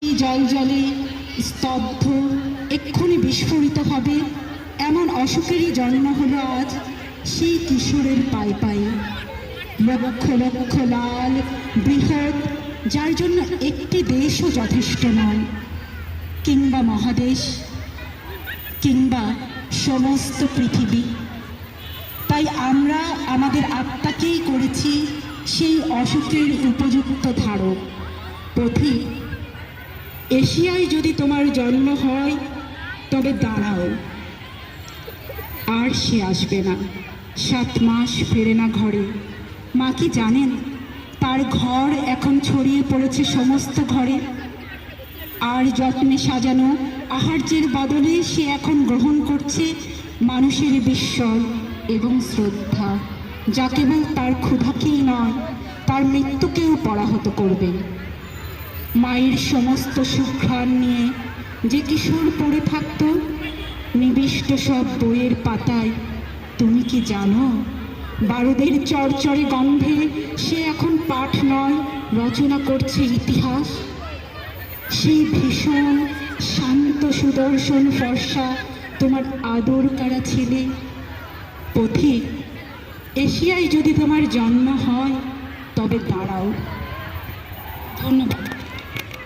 জল জলে স্তব্ধ, এক্ষুনি বিস্ফোরিত হবে এমন অসুখেরই জন্ম হলো আজ সেই কিশোরের পায়ে পায়ে। লক্ষ লক্ষ লাল বৃহৎ, যার জন্য একটি দেশও যথেষ্ট নয়, কিংবা মহাদেশ, কিংবা সমস্ত পৃথিবী। তাই আমরা আমাদের আত্মাকেই করেছি সেই অসুখের উপযুক্ত ধারক, পথিক। এশিয়ায় যদি তোমার জন্ম হয় তবে দাঁড়াও, আর সে আসবে না। 7 মাস ফেরে না ঘরে। মা কি জানেন তার ঘর এখন ছড়িয়ে পড়েছে সমস্ত ঘরে, আর যত্নে সাজানো আহার্যের বদলে সে এখন গ্রহণ করছে মানুষের বিস্ময় এবং শ্রদ্ধা, যা কেবল তার ক্ষুধাকেই নয়, তার মৃত্যুকেও পরাহত করবে। মায়ের সমস্ত সুঘ্রাণ নিয়ে যে কিশোর পড়ে থাকত নিবিষ্ট সব বইয়ের পাতায়, তুমি কি জানো বারুদের চরচরে গন্ধে সে এখন পাঠ নয়, রচনা করছে ইতিহাস। সেই ভীষণ শান্ত সুদর্শন ফর্সা তোমার আদর কারা ছেলে। পথিক, এশিয়ায় যদি তোমার জন্ম হয় তবে দাঁড়াও। ধন্যবাদ।